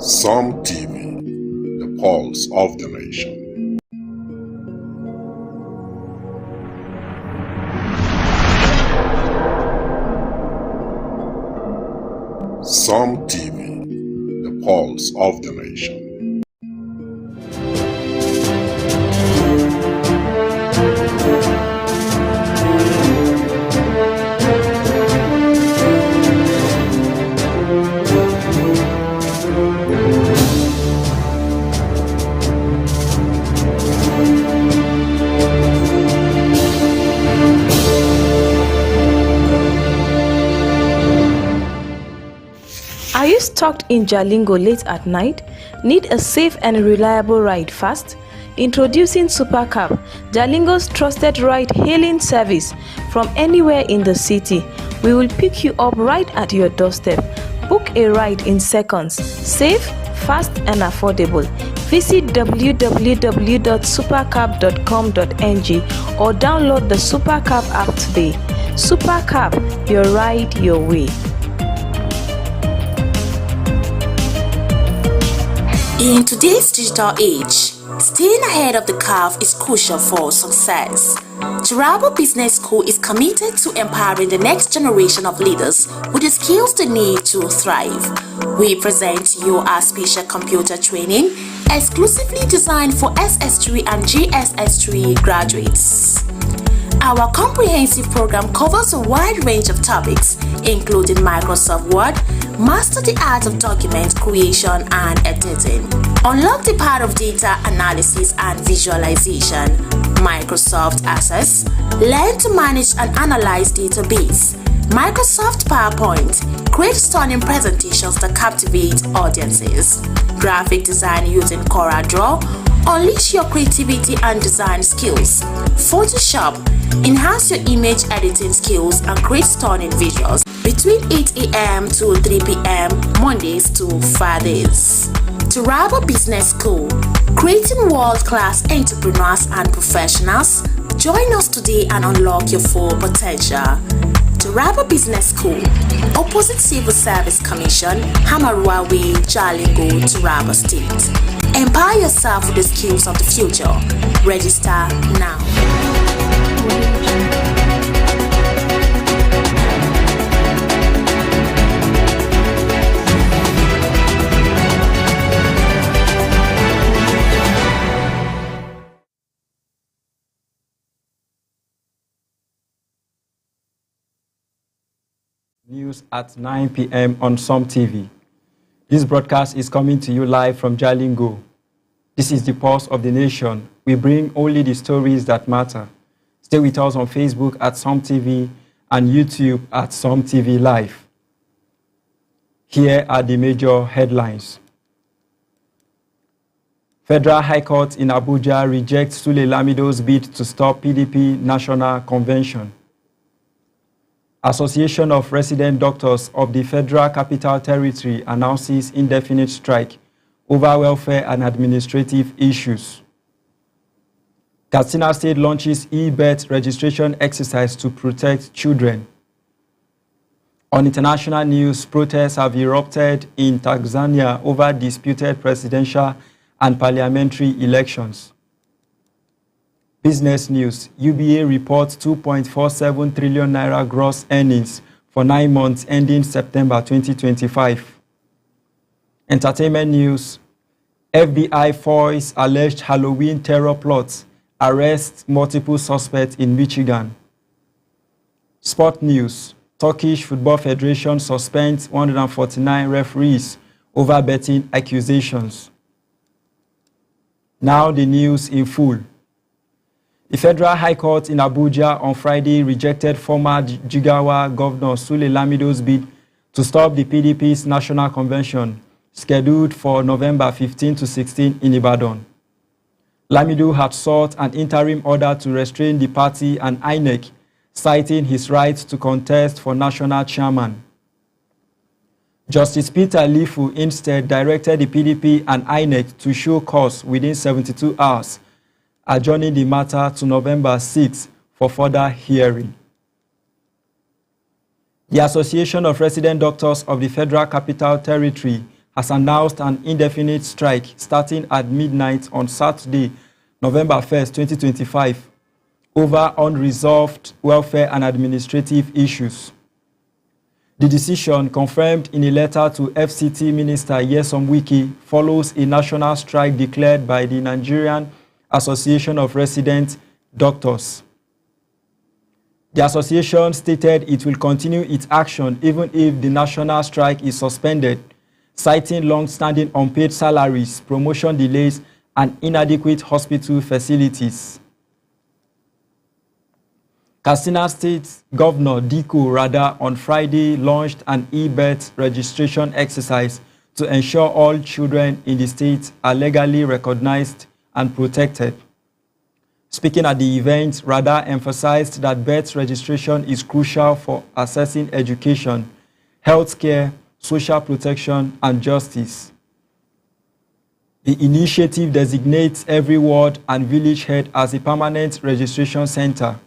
Some TV, the pulse of the nation. Some TV, the pulse of the nation. Are you stuck in Jalingo late at night? Need a safe and reliable ride fast? Introducing SuperCab, Jalingo's trusted ride-hailing service from anywhere in the city. We will pick you up right at your doorstep. Book a ride in seconds. Safe, fast and affordable. Visit www.supercab.com.ng or download the SuperCab app today. SuperCab, your ride your way. In today's digital age, staying ahead of the curve is crucial for success. Turabo Business School is committed to empowering the next generation of leaders with the skills they need to thrive. We present you our special computer training exclusively designed for SS3 and JSS3 graduates. Our comprehensive program covers a wide range of topics, including Microsoft Word, master the art of document creation and editing, unlock the power of data analysis and visualization, Microsoft Access, learn to manage and analyze database, Microsoft PowerPoint, create stunning presentations that captivate audiences, graphic design using CorelDRAW, unleash your creativity and design skills, Photoshop, enhance your image editing skills and create stunning visuals between 8 a.m. to 3 p.m. Mondays to Fridays. Turabo Business School, creating world-class entrepreneurs and professionals. Join us today and unlock your full potential. Turabo Business School, opposite Civil Service Commission, Hamarua Way, Jalingo, Turabo State. Empower yourself with the skills of the future. Register now. News at 9 p.m. on Some TV. This broadcast is coming to you live from Jalingo. This is the pulse of the nation. We bring only the stories that matter. Stay with us on Facebook at Some TV and YouTube at Some TV Live. Here are the major headlines. Federal High Court in Abuja rejects Sule Lamido's bid to stop PDP National Convention. Association of Resident Doctors of the Federal Capital Territory announces indefinite strike over welfare and administrative issues. Katsina State launches e-birth registration exercise to protect children. On international news, protests have erupted in Tanzania over disputed presidential and parliamentary elections. Business news, UBA reports 2.47 trillion naira gross earnings for 9 months ending September 2025. Entertainment news, FBI foils alleged Halloween terror plots, arrests multiple suspects in Michigan. Sport news, Turkish Football Federation suspends 149 referees over betting accusations. Now the news in full. The Federal High Court in Abuja on Friday rejected former Jigawa Governor Sule Lamido's bid to stop the PDP's National Convention, scheduled for November 15 to 16 in Ibadan. Lamido had sought an interim order to restrain the party and INEC, citing his right to contest for national chairman. Justice Peter Lifu instead directed the PDP and INEC to show cause within 72 hours, adjourning the matter to November 6 for further hearing. The Association of Resident Doctors of the Federal Capital Territory has announced an indefinite strike starting at midnight on Saturday, November 1st, 2025, over unresolved welfare and administrative issues. The decision, confirmed in a letter to FCT Minister Nyesom Wike, follows a national strike declared by the Nigerian Association of Resident Doctors. The association stated it will continue its action even if the national strike is suspended, citing long-standing unpaid salaries, promotion delays, and inadequate hospital facilities. Katsina State Governor Dikko Rada on Friday launched an e-birth registration exercise to ensure all children in the state are legally recognized and protected. Speaking at the event, Rada emphasized that birth registration is crucial for accessing education, healthcare, social protection, and justice. The initiative designates every ward and village head as a permanent registration center.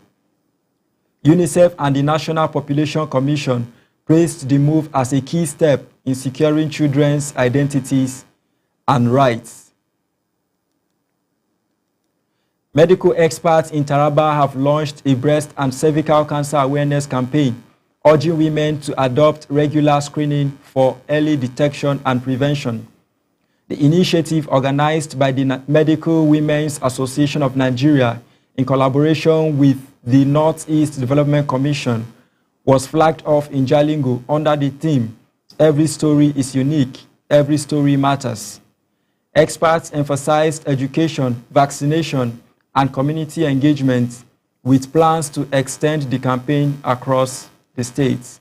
UNICEF and the National Population Commission praised the move as a key step in securing children's identities and rights. Medical experts in Taraba have launched a breast and cervical cancer awareness campaign, urging women to adopt regular screening for early detection and prevention. The initiative, organized by the Medical Women's Association of Nigeria in collaboration with the Northeast Development Commission, was flagged off in Jalingo under the theme, "Every story is unique, every story matters." Experts emphasized education, vaccination, and community engagement, with plans to extend the campaign across the state.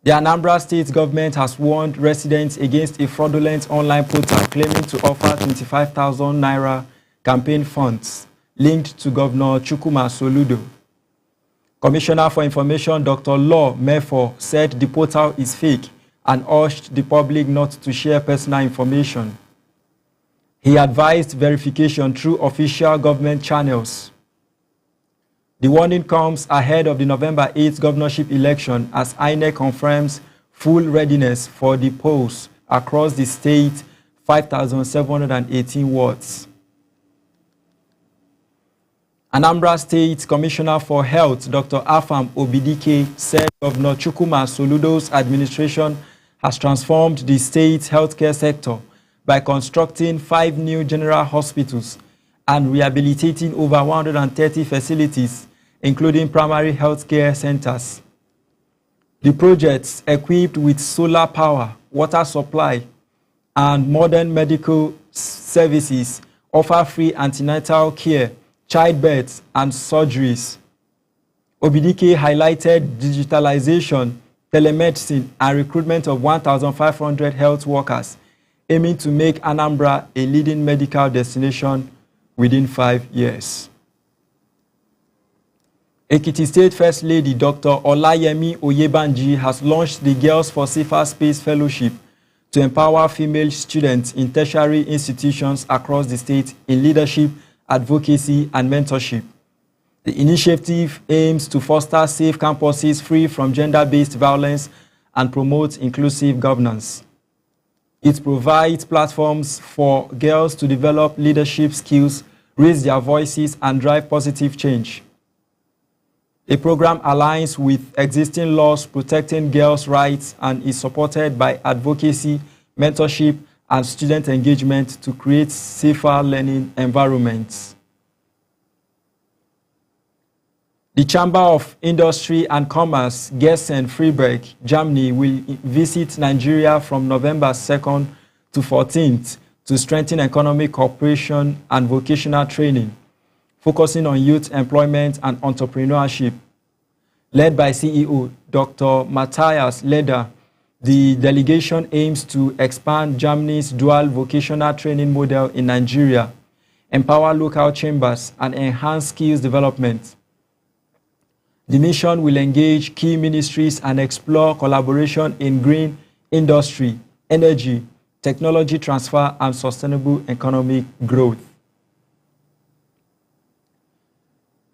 The Anambra State government has warned residents against a fraudulent online portal claiming to offer 25,000 naira campaign funds linked to Governor Chukwuma Soludo. Commissioner for Information Dr. Law Mefo said the portal is fake and urged the public not to share personal information. He advised verification through official government channels. The warning comes ahead of the November 8th governorship election as INEC confirms full readiness for the polls across the state, 5,718 wards. Anambra State Commissioner for Health, Dr. Afam Obidike, said Governor Chukwuma Soludo's administration has transformed the state's healthcare sector by constructing 5 new general hospitals and rehabilitating over 130 facilities, including primary healthcare centers. The projects, equipped with solar power, water supply, and modern medical services, offer free antenatal care, childbirth, and surgeries. Obidike highlighted digitalization, telemedicine, and recruitment of 1,500 health workers, aiming to make Anambra a leading medical destination within 5 years. Ekiti State First Lady Dr. Olayemi Oyebanji has launched the Girls for Safer Space Fellowship to empower female students in tertiary institutions across the state in leadership, advocacy, and mentorship. The initiative aims to foster safe campuses free from gender-based violence and promote inclusive governance. It provides platforms for girls to develop leadership skills, raise their voices, and drive positive change. The program aligns with existing laws protecting girls' rights and is supported by advocacy, mentorship, and student engagement to create safer learning environments. The Chamber of Industry and Commerce, Gießen-Freiburg, Germany, will visit Nigeria from November 2nd to 14th to strengthen economic cooperation and vocational training, focusing on youth employment and entrepreneurship. Led by CEO Dr. Matthias Leder, the delegation aims to expand Germany's dual vocational training model in Nigeria, empower local chambers, and enhance skills development. The mission will engage key ministries and explore collaboration in green industry, energy, technology transfer, and sustainable economic growth.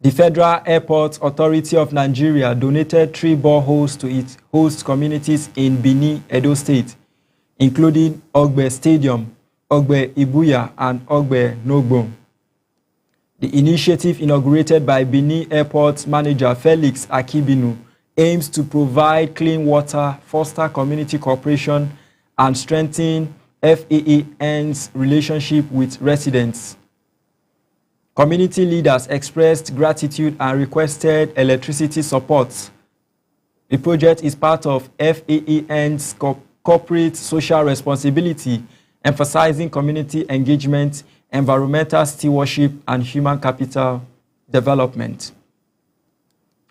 The Federal Airport Authority of Nigeria donated 3 boreholes to its host communities in Benin, Edo State, including Ogbe Stadium, Ogbe Ibuya, and Ogbe Nogbon. The initiative, inaugurated by Benin Airport manager Felix Akibinu, aims to provide clean water, foster community cooperation, and strengthen FAAN's relationship with residents. Community leaders expressed gratitude and requested electricity support. The project is part of FAAN's corporate social responsibility, emphasizing community engagement, environmental stewardship, and human capital development.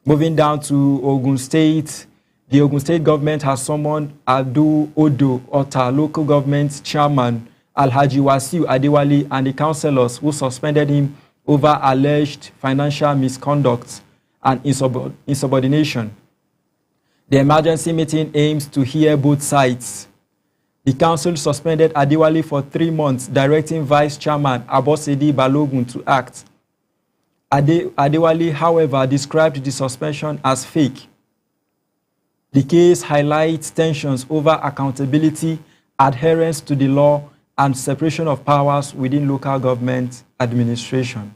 Moving down to Ogun State, the Ogun State government has summoned Adu Odo Ota local government chairman Alhaji Wasiu Adewale and the councillors who suspended him over alleged financial misconduct and insubordination. The emergency meeting aims to hear both sides. The council suspended Adewale for 3 months, directing Vice Chairman Abosede Balogun to act. Adewale, however, described the suspension as fake. The case highlights tensions over accountability, adherence to the law, and separation of powers within local government administration.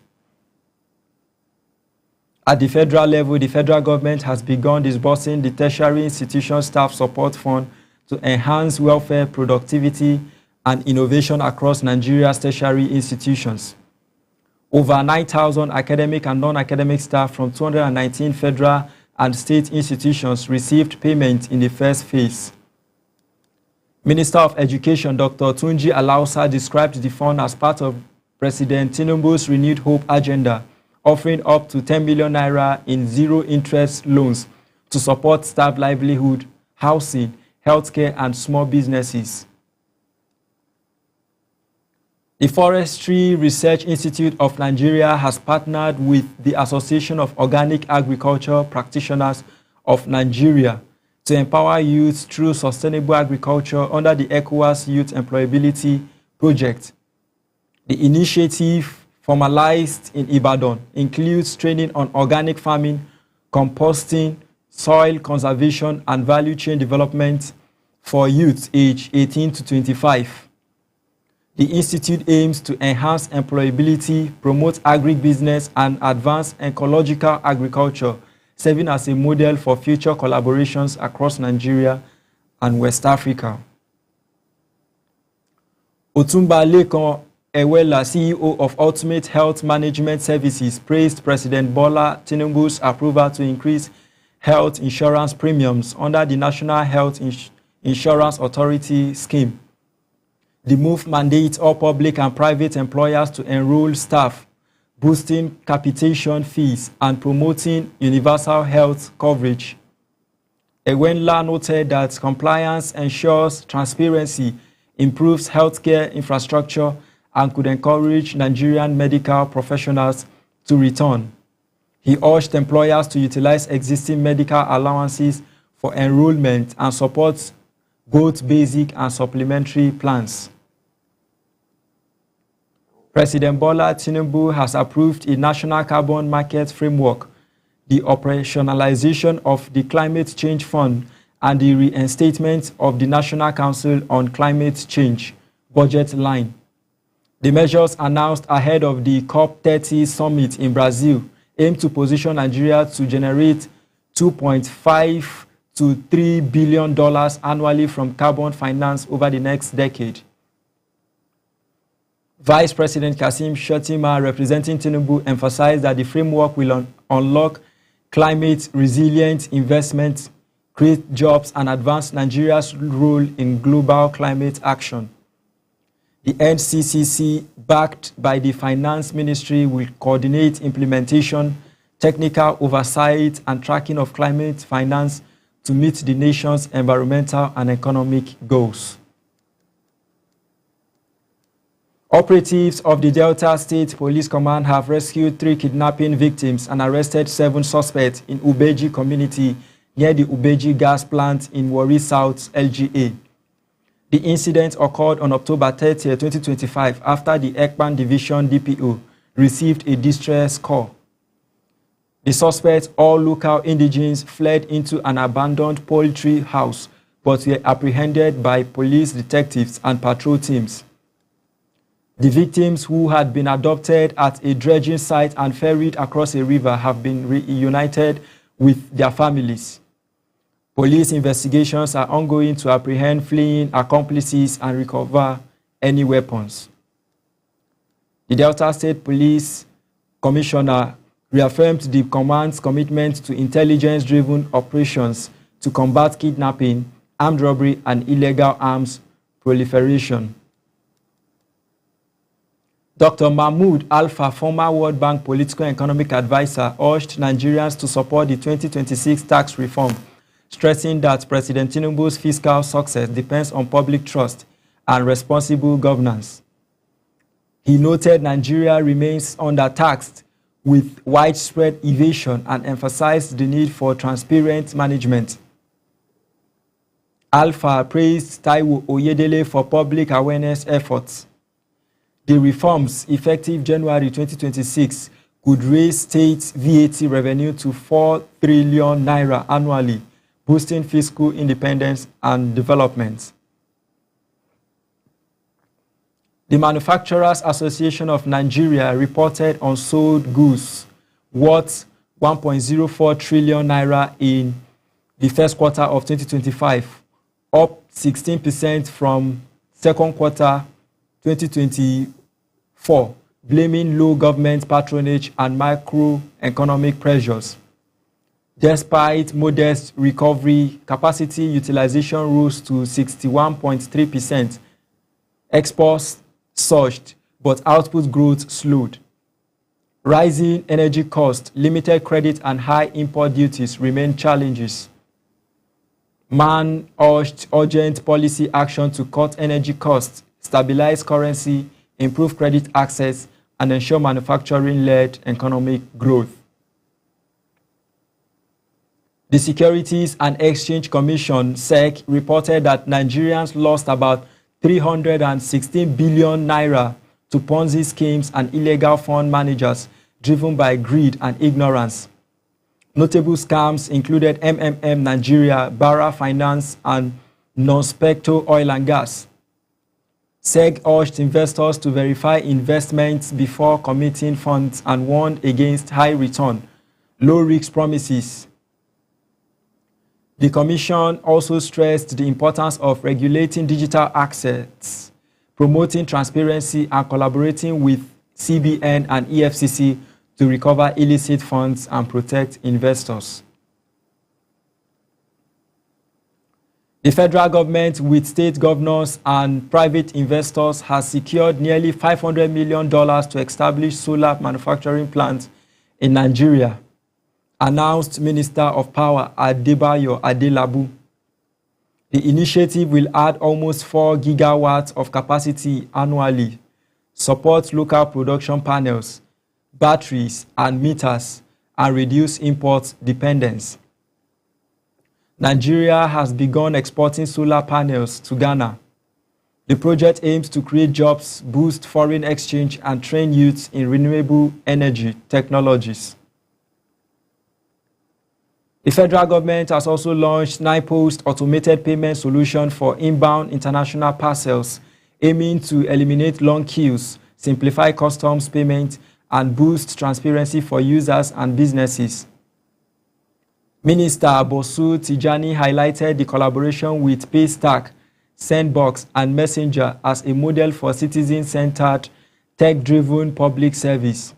At the federal level, the federal government has begun disbursing the Tertiary Institution Staff Support Fund to enhance welfare, productivity, and innovation across Nigeria's tertiary institutions. Over 9,000 academic and non-academic staff from 219 federal and state institutions received payment in the first phase. Minister of Education Dr. Tunji Alausa described the fund as part of President Tinubu's Renewed Hope agenda, offering up to 10 million naira in zero-interest loans to support staff livelihood, housing, healthcare, and small businesses. The Forestry Research Institute of Nigeria has partnered with the Association of Organic Agriculture Practitioners of Nigeria to empower youth through sustainable agriculture under the ECOWAS Youth Employability Project. The initiative, formalized in Ibadan, includes training on organic farming, composting, soil conservation, and value chain development for youth aged 18 to 25. The institute aims to enhance employability, promote agribusiness, and advance ecological agriculture, serving as a model for future collaborations across Nigeria and West Africa. Otumba Lekan Ewela, CEO of Ultimate Health Management Services, praised President Bola Tinubu's approval to increase health insurance premiums under the National Health Insurance Authority scheme. The move mandates all public and private employers to enroll staff, boosting capitation fees and promoting universal health coverage. Ewela noted that compliance ensures transparency, improves healthcare infrastructure, and could encourage Nigerian medical professionals to return. He urged employers to utilize existing medical allowances for enrollment and support both basic and supplementary plans. President Bola Tinubu has approved a national carbon market framework, the operationalization of the Climate Change Fund, and the reinstatement of the National Council on Climate Change budget line. The measures announced ahead of the COP30 summit in Brazil aim to position Nigeria to generate $2.5 to $3 billion annually from carbon finance over the next decade. Vice President Kasim Shettima, representing Tinubu, emphasized that the framework will unlock climate-resilient investment, create jobs, and advance Nigeria's role in global climate action. The NCCC, backed by the Finance Ministry, will coordinate implementation, technical oversight, and tracking of climate finance to meet the nation's environmental and economic goals. Operatives of the Delta State Police Command have rescued 3 kidnapping victims and arrested 7 suspects in Ubeji community near the Ubeji gas plant in Warri South, LGA. The incident occurred on October 30, 2025, after the Ekpan Division DPO received a distress call. The suspects, all local indigenes, fled into an abandoned poultry house but were apprehended by police detectives and patrol teams. The victims, who had been adopted at a dredging site and ferried across a river, have been reunited with their families. Police investigations are ongoing to apprehend fleeing accomplices and recover any weapons. The Delta State Police Commissioner reaffirmed the command's commitment to intelligence-driven operations to combat kidnapping, armed robbery, and illegal arms proliferation. Dr. Mahmoud Alpha, former World Bank political and economic advisor, urged Nigerians to support the 2026 tax reform, stressing that President Tinubu's fiscal success depends on public trust and responsible governance. He noted Nigeria remains undertaxed with widespread evasion and emphasized the need for transparent management. Alpha praised Taiwo Oyedele for public awareness efforts. The reforms, effective January 2026, could raise state VAT revenue to 4 trillion naira annually, boosting fiscal independence and development. The Manufacturers Association of Nigeria reported unsold goods worth 1.04 trillion naira in the first quarter of 2025, up 16% from second quarter 2024, blaming low government patronage and macroeconomic pressures. Despite modest recovery, capacity utilization rose to 61.3%. Exports surged, but output growth slowed. Rising energy costs, limited credit, and high import duties remain challenges. MAN urged urgent policy action to cut energy costs, stabilize currency, improve credit access, and ensure manufacturing-led economic growth. The Securities and Exchange Commission, SEC, reported that Nigerians lost about 316 billion naira to Ponzi schemes and illegal fund managers driven by greed and ignorance. Notable scams included MMM Nigeria, Barra Finance, and Non-Specto Oil and Gas. SEC urged investors to verify investments before committing funds and warned against high return, low risk promises. The Commission also stressed the importance of regulating digital assets, promoting transparency, and collaborating with CBN and EFCC to recover illicit funds and protect investors. The federal government, with state governors and private investors, has secured nearly $500 million to establish solar manufacturing plants in Nigeria, announced Minister of Power Adebayo Adelabu. The initiative will add almost 4 gigawatts of capacity annually, support local production panels, batteries, and meters, and reduce import dependence. Nigeria has begun exporting solar panels to Ghana. The project aims to create jobs, boost foreign exchange, and train youths in renewable energy technologies. The federal government has also launched NIPOST automated payment solution for inbound international parcels, aiming to eliminate long queues, simplify customs payment, and boost transparency for users and businesses. Minister Bosu Tijani highlighted the collaboration with Paystack, Sendbox, and Messenger as a model for citizen-centered, tech-driven public service.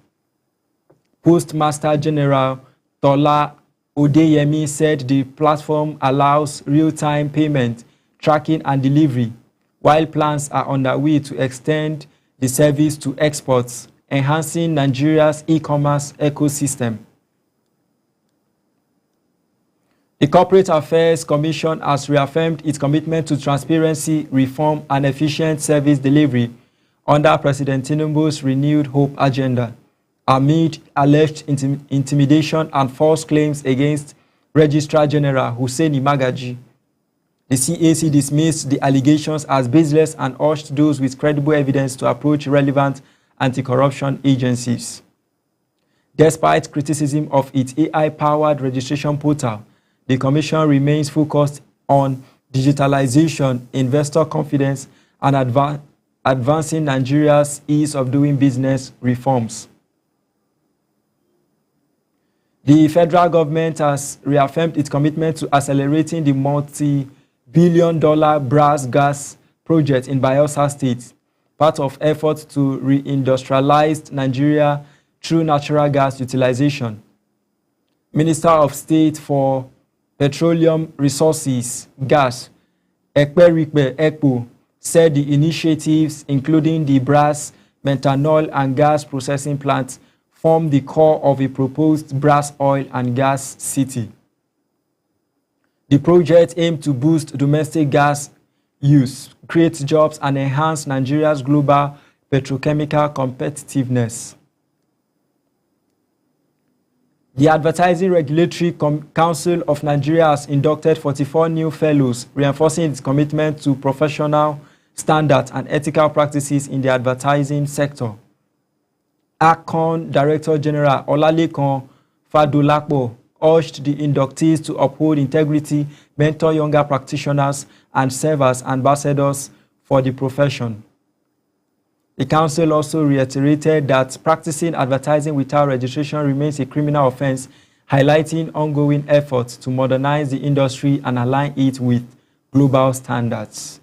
Postmaster General Tola Odeyemi said the platform allows real-time payment, tracking, and delivery, while plans are underway to extend the service to exports, enhancing Nigeria's e-commerce ecosystem. The Corporate Affairs Commission has reaffirmed its commitment to transparency, reform, and efficient service delivery under President Tinubu's renewed hope agenda, amid alleged intimidation and false claims against Registrar General Hussaini Magaji. The CAC dismissed the allegations as baseless and urged those with credible evidence to approach relevant anti-corruption agencies. Despite criticism of its AI-powered registration portal, the Commission remains focused on digitalization, investor confidence, and advancing Nigeria's ease of doing business reforms. The federal government has reaffirmed its commitment to accelerating the multi-billion-dollar Brass Gas project in Bayelsa State, part of efforts to reindustrialize Nigeria through natural gas utilization. Minister of State for Petroleum Resources, Gas, Ekperikpe Ekpo, said the initiatives, including the brass, methanol, and gas processing plants, form the core of a proposed brass oil and gas city. The project aimed to boost domestic gas use, create jobs, and enhance Nigeria's global petrochemical competitiveness. The Advertising Regulatory Council of Nigeria has inducted 44 new fellows, reinforcing its commitment to professional standards and ethical practices in the advertising sector. ACON Director General Olalekan Fadolapo urged the inductees to uphold integrity, mentor younger practitioners, and serve as ambassadors for the profession. The council also reiterated that practicing advertising without registration remains a criminal offense, highlighting ongoing efforts to modernize the industry and align it with global standards.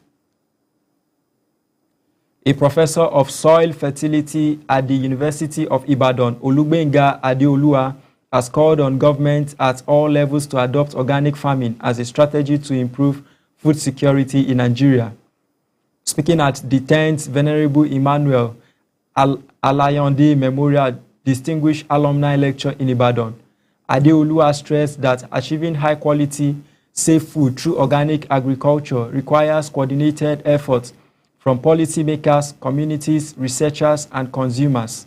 A professor of soil fertility at the University of Ibadan, Olugbenga Adeolua, has called on government at all levels to adopt organic farming as a strategy to improve food security in Nigeria. Speaking at the 10th Venerable Emmanuel Alayande Memorial Distinguished Alumni Lecture in Ibadan, Adeolua stressed that achieving high-quality, safe food through organic agriculture requires coordinated efforts from policymakers, communities, researchers, and consumers.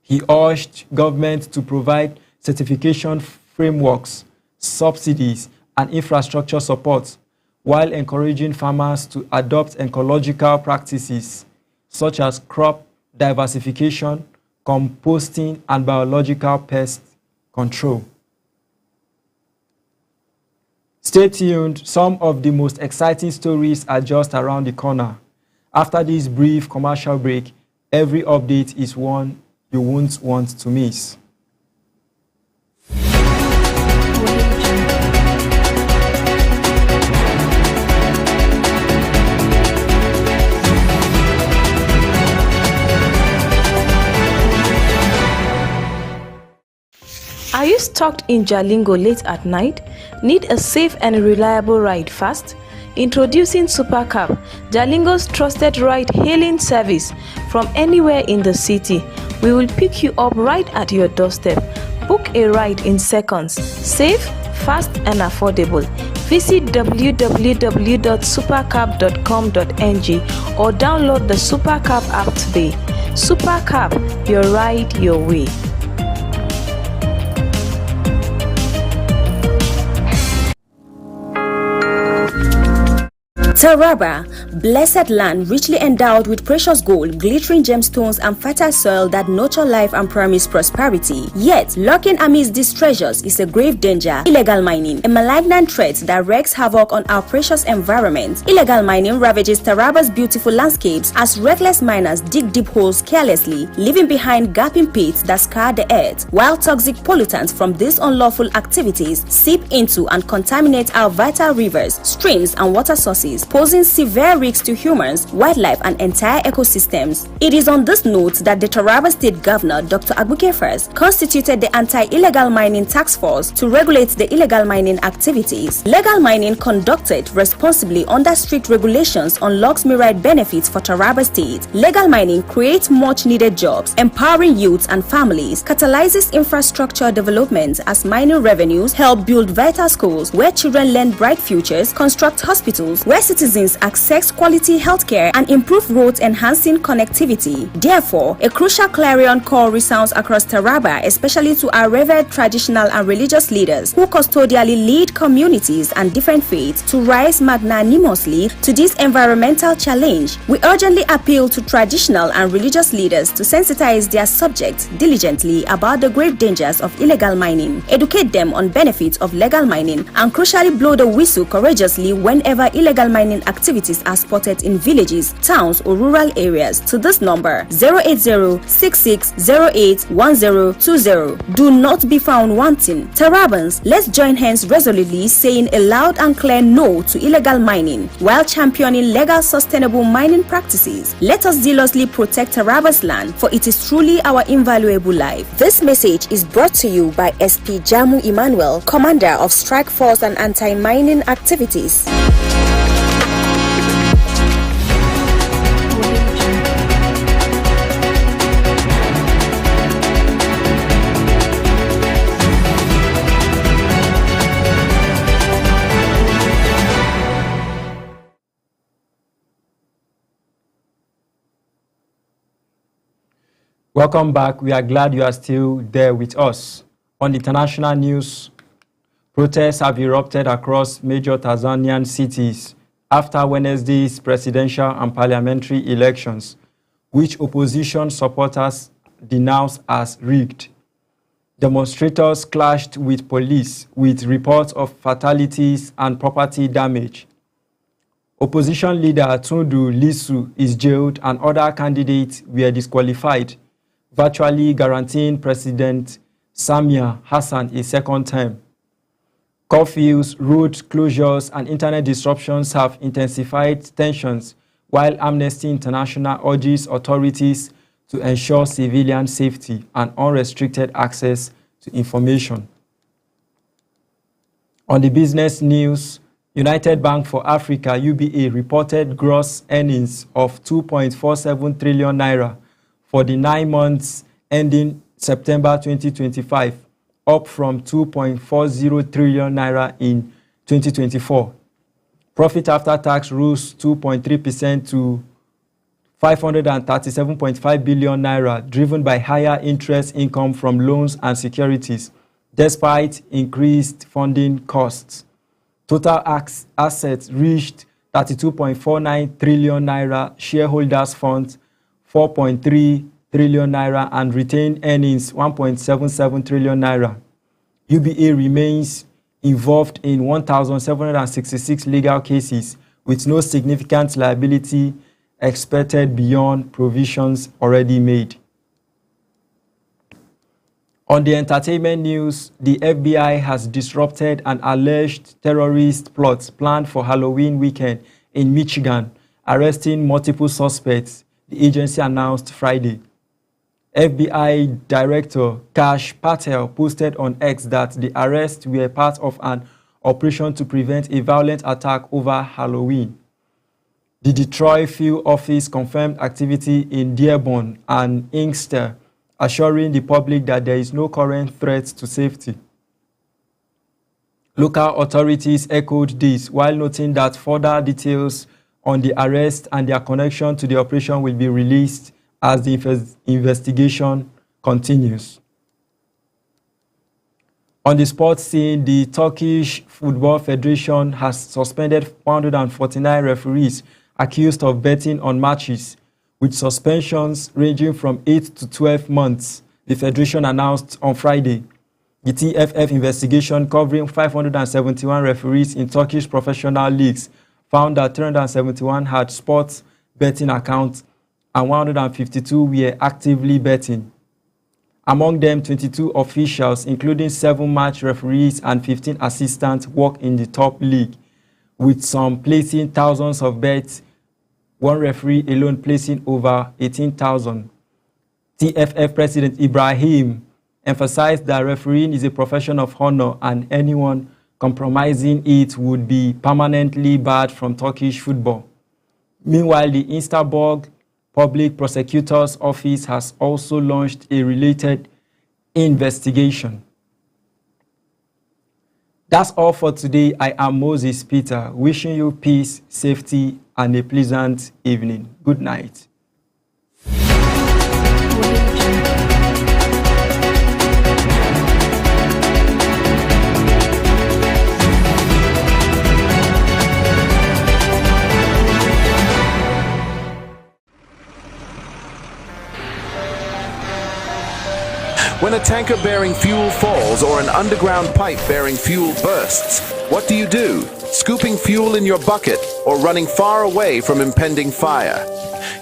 He urged government to provide certification frameworks, subsidies, and infrastructure support, while encouraging farmers to adopt ecological practices such as crop diversification, composting, and biological pest control. Stay tuned, some of the most exciting stories are just around the corner. After this brief commercial break, every update is one you won't want to miss. Are you stuck in Jalingo late at night? Need a safe and reliable ride fast? Introducing Supercab, Jalingo's trusted ride-hailing service from anywhere in the city. We will pick you up right at your doorstep. Book a ride in seconds. Safe, fast, and affordable. Visit www.supercab.com.ng or download the Supercab app today. Supercab, your ride, your way. Taraba, blessed land richly endowed with precious gold, glittering gemstones, and fertile soil that nurture life and promise prosperity. Yet, lurking amidst these treasures is a grave danger: illegal mining, a malignant threat that wreaks havoc on our precious environment. Illegal mining ravages Taraba's beautiful landscapes as reckless miners dig deep holes carelessly, leaving behind gaping pits that scar the earth, while toxic pollutants from these unlawful activities seep into and contaminate our vital rivers, streams, and water sources, posing severe risks to humans, wildlife, and entire ecosystems. It is on this note that the Taraba State Governor, Dr. Abuke First, constituted the Anti-Illegal Mining Task Force to regulate the illegal mining activities. Legal mining conducted responsibly under strict regulations unlocks myriad benefits for Taraba State. Legal mining creates much-needed jobs, empowering youths and families, catalyzes infrastructure development as mining revenues help build vital schools where children learn bright futures, construct hospitals where citizens access quality healthcare and improve roads enhancing connectivity. Therefore, a crucial clarion call resounds across Taraba, especially to our revered traditional and religious leaders who custodially lead communities and different faiths to rise magnanimously to this environmental challenge. We urgently appeal to traditional and religious leaders to sensitize their subjects diligently about the grave dangers of illegal mining, educate them on benefits of legal mining, and crucially blow the whistle courageously whenever illegal mining activities are spotted in villages, towns, or rural areas to this number 080-6608-1020. Do not be found wanting. Tarabans, let's join hands resolutely saying a loud and clear no to illegal mining while championing legal sustainable mining practices. Let us zealously protect Taraba's land, for it is truly our invaluable life. This message is brought to you by SP Jamu Emmanuel, Commander of Strike Force and Anti-Mining Activities. Welcome back. We are glad you are still there with us. On international news, protests have erupted across major Tanzanian cities after Wednesday's presidential and parliamentary elections, which opposition supporters denounced as rigged. Demonstrators clashed with police, with reports of fatalities and property damage. Opposition leader Tundu Lissu is jailed and other candidates were disqualified, virtually guaranteeing President Samia Hassan a second term. Curfews, road closures, and internet disruptions have intensified tensions, while Amnesty International urges authorities to ensure civilian safety and unrestricted access to information. On the business news, United Bank for Africa, UBA, reported gross earnings of 2.47 trillion naira for the 9 months ending September 2025, up from 2.40 trillion naira in 2024. Profit after tax rose 2.3% to 537.5 billion naira, driven by higher interest income from loans and securities, despite increased funding costs. Total assets reached 32.49 trillion naira, shareholders' funds 4.3 trillion naira, and retained earnings 1.77 trillion naira. UBA remains involved in 1,766 legal cases with no significant liability expected beyond provisions already made. On the entertainment news, the FBI has disrupted an alleged terrorist plot planned for Halloween weekend in Michigan, arresting multiple suspects, the agency announced Friday. FBI Director Kash Patel posted on X that the arrests were part of an operation to prevent a violent attack over Halloween. The Detroit field office confirmed activity in Dearborn and Inkster, assuring the public that there is no current threat to safety. Local authorities echoed this, while noting that further details on the arrest and their connection to the operation will be released as the investigation continues. On the sports scene, the Turkish Football Federation has suspended 149 referees accused of betting on matches, with suspensions ranging from 8 to 12 months, the federation announced on Friday. The TFF investigation, covering 571 referees in Turkish professional leagues, found that 371 had sports betting accounts and 152 were actively betting. Among them, 22 officials, including 7 match referees and 15 assistants, work in the top league, with some placing thousands of bets, one referee alone placing over 18,000. TFF President Ibrahim emphasized that refereeing is a profession of honor and anyone compromising it would be permanently barred from Turkish football. Meanwhile, the Istanbul Public Prosecutor's Office has also launched a related investigation. That's all for today. I am Moses Peter, wishing you peace, safety, and a pleasant evening. Good night. When a tanker bearing fuel falls or an underground pipe bearing fuel bursts, what do? Scooping fuel in your bucket or running far away from impending fire?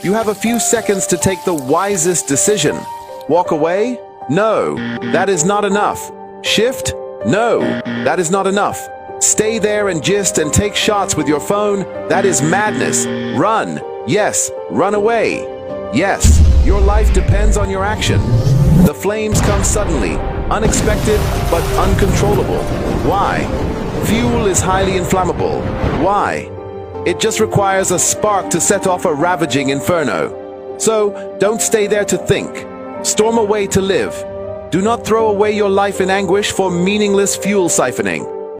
You have a few seconds to take the wisest decision. Walk away? No, that is not enough. Shift? No, that is not enough. Stay there and gist and take shots with your phone? That is madness. Run. Yes, run away. Yes, your life depends on your action. The flames come suddenly, unexpected but uncontrollable. Why? Fuel is highly inflammable. Why? It just requires a spark to set off a ravaging inferno. So, don't stay there to think. Storm away to live. Do not throw away your life in anguish for meaningless fuel siphoning.